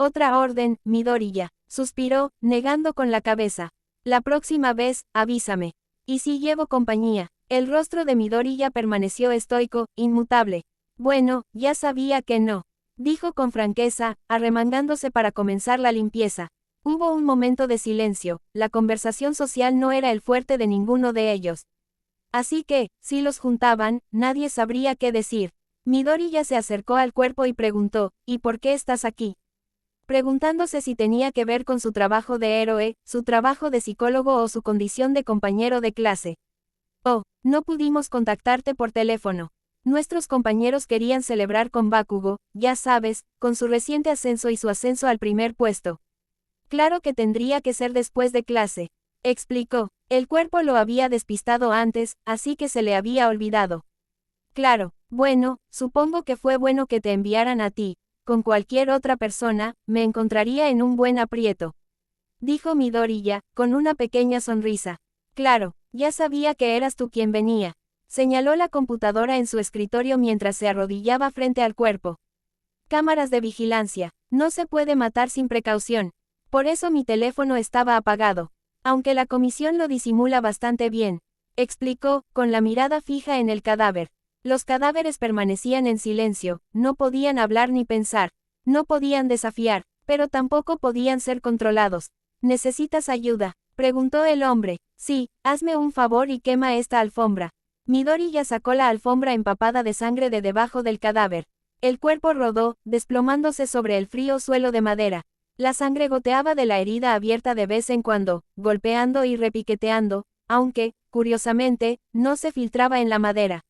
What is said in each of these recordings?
Otra orden, Midoriya, suspiró, negando con la cabeza. La próxima vez, avísame. Y si llevo compañía. El rostro de Midoriya permaneció estoico, inmutable. Bueno, ya sabía que no, dijo con franqueza, arremangándose para comenzar la limpieza. Hubo un momento de silencio, la conversación social no era el fuerte de ninguno de ellos. Así que, si los juntaban, nadie sabría qué decir. Midoriya se acercó al cuerpo y preguntó, ¿y por qué estás aquí? Preguntándose si tenía que ver con su trabajo de héroe, su trabajo de psicólogo o su condición de compañero de clase. Oh, no pudimos contactarte por teléfono. Nuestros compañeros querían celebrar con Bakugo, ya sabes, con su reciente ascenso y su ascenso al primer puesto. Claro que tendría que ser después de clase, explicó. El cuerpo lo había despistado antes, así que se le había olvidado. Claro, bueno, supongo que fue bueno que te enviaran a ti. Con cualquier otra persona, me encontraría en un buen aprieto. Dijo Midoriya, con una pequeña sonrisa. Claro, ya sabía que eras tú quien venía. Señaló la computadora en su escritorio mientras se arrodillaba frente al cuerpo. Cámaras de vigilancia. No se puede matar sin precaución. Por eso mi teléfono estaba apagado. Aunque la comisión lo disimula bastante bien. Explicó, con la mirada fija en el cadáver. Los cadáveres permanecían en silencio, no podían hablar ni pensar. No podían desafiar, pero tampoco podían ser controlados. ¿Necesitas ayuda?, preguntó el hombre. Sí, hazme un favor y quema esta alfombra. Midoriya sacó la alfombra empapada de sangre de debajo del cadáver. El cuerpo rodó, desplomándose sobre el frío suelo de madera. La sangre goteaba de la herida abierta de vez en cuando, golpeando y repiqueteando, aunque, curiosamente, no se filtraba en la madera.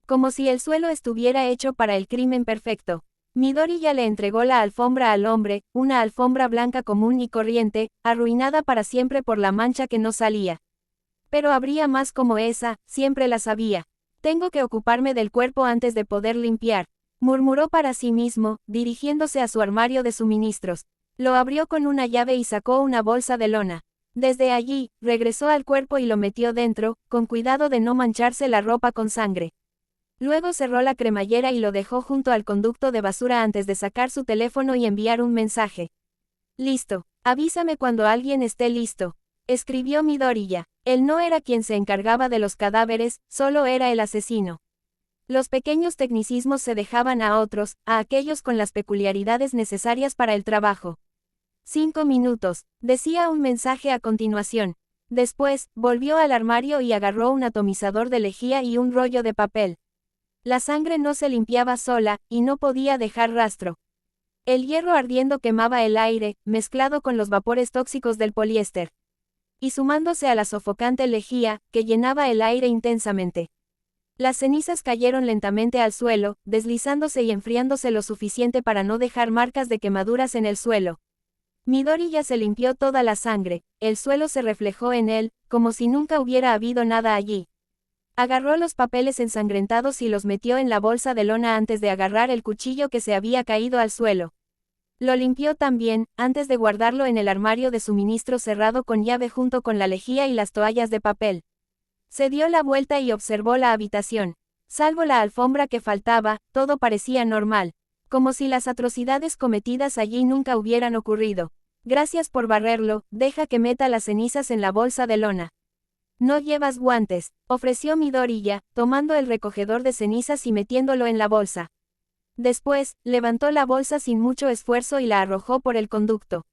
Como si el suelo estuviera hecho para el crimen perfecto. Midoriya le entregó la alfombra al hombre, una alfombra blanca común y corriente, arruinada para siempre por la mancha que no salía. Pero habría más como esa, siempre la sabía. Tengo que ocuparme del cuerpo antes de poder limpiar, murmuró para sí mismo, dirigiéndose a su armario de suministros. Lo abrió con una llave y sacó una bolsa de lona. Desde allí, regresó al cuerpo y lo metió dentro, con cuidado de no mancharse la ropa con sangre. Luego cerró la cremallera y lo dejó junto al conducto de basura antes de sacar su teléfono y enviar un mensaje. Listo, avísame cuando alguien esté listo, escribió Midoriya. Él no era quien se encargaba de los cadáveres, solo era el asesino. Los pequeños tecnicismos se dejaban a otros, a aquellos con las peculiaridades necesarias para el trabajo. 5 minutos, decía un mensaje a continuación. Después, volvió al armario y agarró un atomizador de lejía y un rollo de papel. La sangre no se limpiaba sola, y no podía dejar rastro. El hierro ardiendo quemaba el aire, mezclado con los vapores tóxicos del poliéster. Y sumándose a la sofocante lejía, que llenaba el aire intensamente. Las cenizas cayeron lentamente al suelo, deslizándose y enfriándose lo suficiente para no dejar marcas de quemaduras en el suelo. Midoriya se limpió toda la sangre, el suelo se reflejó en él, como si nunca hubiera habido nada allí. Agarró los papeles ensangrentados y los metió en la bolsa de lona antes de agarrar el cuchillo que se había caído al suelo. Lo limpió también, antes de guardarlo en el armario de suministro cerrado con llave junto con la lejía y las toallas de papel. Se dio la vuelta y observó la habitación. Salvo la alfombra que faltaba, todo parecía normal. Como si las atrocidades cometidas allí nunca hubieran ocurrido. Gracias por barrerlo, deja que meta las cenizas en la bolsa de lona. No llevas guantes, ofreció Midoriya, tomando el recogedor de cenizas y metiéndolo en la bolsa. Después, levantó la bolsa sin mucho esfuerzo y la arrojó por el conducto.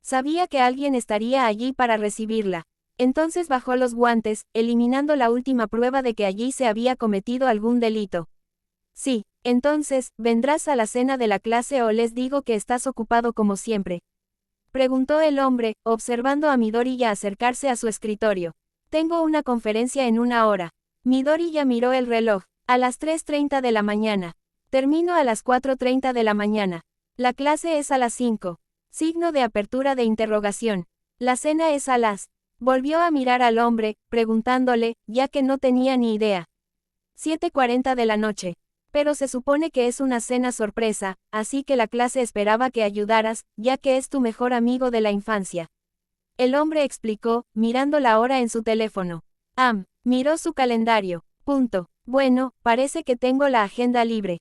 Sabía que alguien estaría allí para recibirla. Entonces bajó los guantes, eliminando la última prueba de que allí se había cometido algún delito. Sí, entonces, ¿vendrás a la cena de la clase o les digo que estás ocupado como siempre?, preguntó el hombre, observando a Midoriya acercarse a su escritorio. Tengo una conferencia en 1 hora. Midoriya miró el reloj. A las 3:30 de la mañana. Termino a las 4:30 de la mañana. La clase es a las 5. Signo de apertura de interrogación. La cena es a las. Volvió a mirar al hombre, preguntándole, ya que no tenía ni idea. 7:40 de la noche. Pero se supone que es una cena sorpresa, así que la clase esperaba que ayudaras, ya que es tu mejor amigo de la infancia. El hombre explicó, mirando la hora en su teléfono. Miró su calendario. Bueno, parece que tengo la agenda libre.